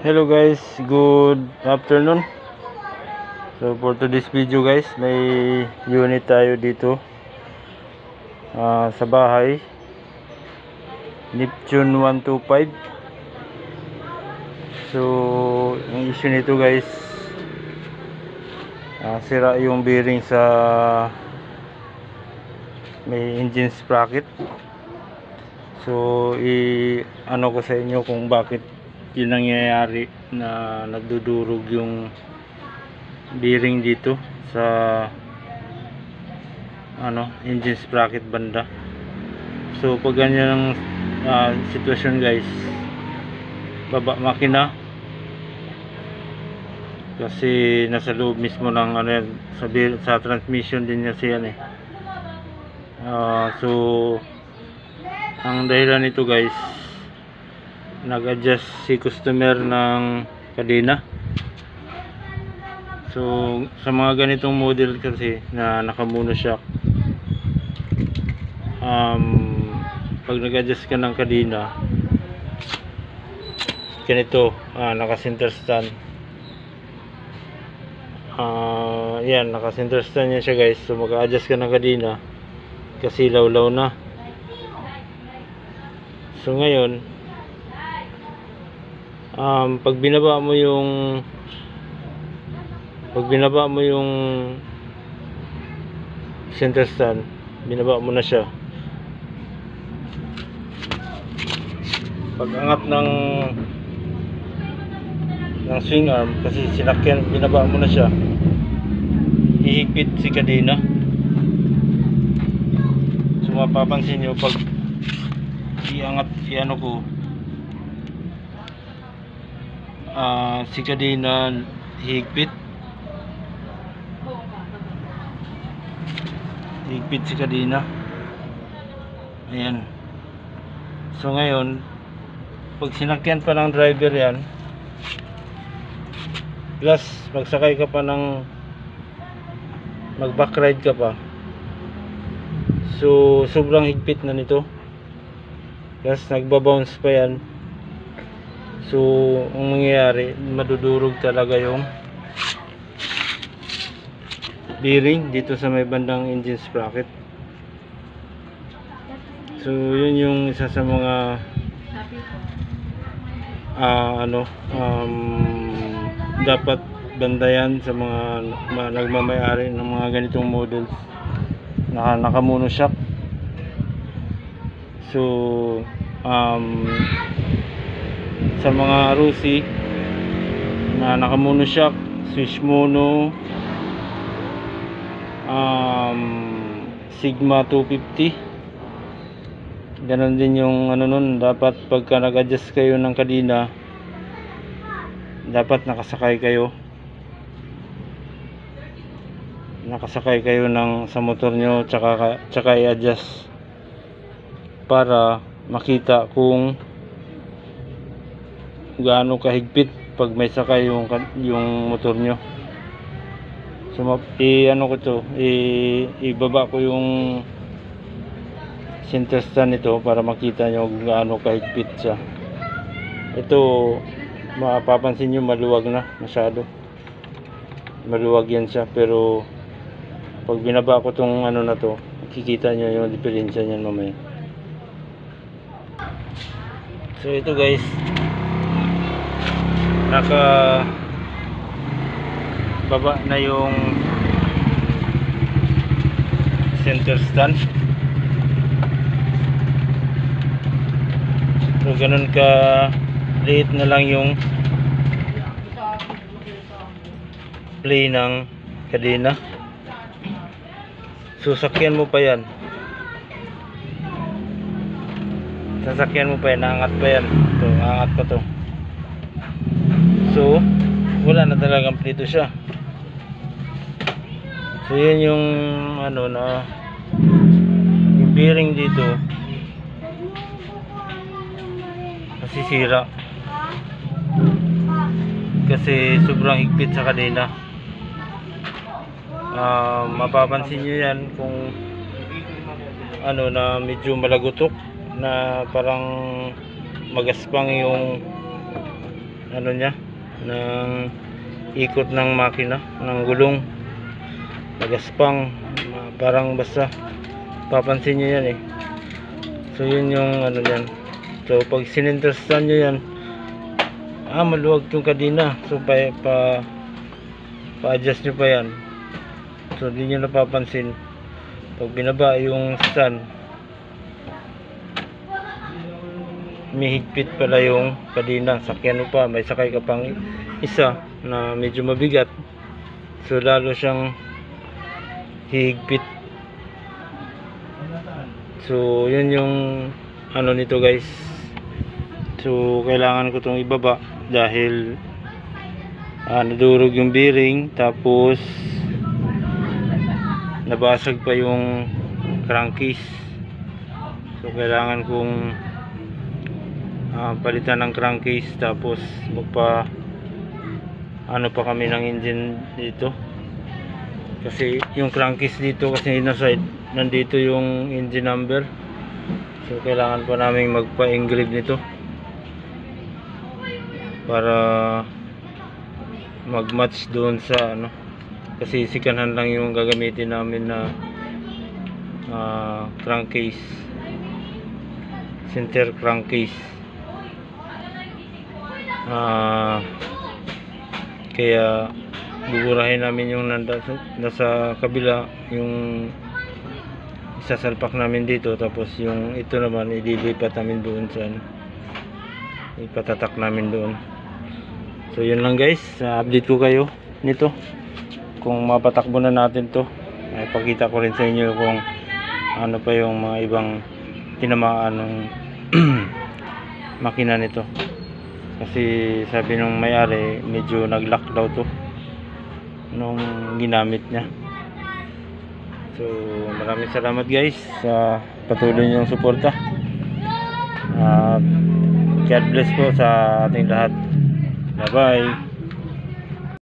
Hello guys, good afternoon. So for today's video guys, may unit tayo dito sa bahay, Neptune 125. So ang issue nito guys, sira yung bearing sa may engine sprocket. So ano ko sa inyo kung bakit yun nangyayari na nagdudurog yung bearing dito sa engine sprocket banda. So pag ganyan ang sitwasyon guys, baba makina, kasi nasa loob mismo ng sa transmission din niya siya so ang dahilan nito guys, nag-adjust si customer ng kadena. So sa mga ganitong model kasi na naka-mono shock, pag nag-adjust ka ng kadena ganito, naka-center stand, yan, naka-center stand yan siya guys. So mag-adjust ka ng kadena kasi lawlaw na. So ngayon, pag binaba mo yung center stand, binaba mo na siya, pag angat ng swing arm, kasi sinakyan, binaba mo na siya, ihigpit si kadena. So mapapansin nyo, pag iangat ko si kadena, higpit si kadena, ayan. So ngayon, pag sinakyan pa ng driver yan, plus magsakay ka pa ng mag backride ka pa, so sobrang higpit na nito, plus nagbabounce pa yan. So ang mangyayari, madudurog talaga yung bearing dito sa may bandang engine sprocket. So yun yung isa sa mga dapat bandayan sa mga nagmamayari ng mga ganitong models na naka-mono shock. So sa mga Rusi na naka-mono shock, switch mono, Sigma 250, ganon din yung nun. Dapat pagka nag-adjust kayo ng kadena, dapat nakasakay kayo sa motor nyo, tsaka i-adjust para makita kung gaano kahigpit pag may sakay yung motor nyo. So ibaba ko yung center stand nito para makita nyo kung gaano kahigpit siya. Ito, mapapansin nyo, maluwag na masyado, maluwag yan siya, pero pag binaba ko tong na to, makikita nyo yung diferensya niyan mamaya. So ito guys, baba na yung center stand. So ganun ka liit na lang yung play ng kadena. So sasakyan mo pa yan, naangat pa yan, ito, naangat pa to. So wala na talagang plito siya. So yun yung yung bearing dito nasisira kasi sobrang higpit sa kadena. Mapapansin nyo yan kung na medyo malagutok, na parang magaspang yung ano niya, ng ikot ng makina, ng gulong, nagaspang, parang basta papansin nyo yan eh. So yun yung ano yan. So pag sininterestan nyo yan, maluwag yung kadena, so pa-adjust nyo pa yan. So di nyo napapansin pag binaba yung stand, may higpit pala yung kadena. Sakyan mo pa, may sakay ka pang isa na medyo mabigat, so lalo siyang higpit. So yun yung ano nito guys. So kailangan ko itong ibaba dahil nadurog yung bearing, tapos nabasag pa yung crankcase. So kailangan kong palitan ng crankcase, tapos magpa ano pa kami ng engine dito, kasi yung crankcase dito kasi nandito yung engine number. So kailangan pa namin magpa-engrave nito para mag-match doon sa ano, kasi sikanan lang yung gagamitin namin na crankcase, center crankcase. Kaya buburahin namin yung nasa kabila, yung isasalpak namin dito, tapos yung ito naman ililipat namin doon sa ipatatak namin doon. So yun lang guys, update ko kayo nito kung mapatakbo na natin to. Ipakita ko rin sa inyo kung ano pa yung mga ibang tinamaan ng makina nito, kasi sabi nung may-ari medyo nag-lock daw to nung ginamit niya. So maraming salamat guys sa patuloy niyong suporta. God bless po sa ating lahat. Bye bye.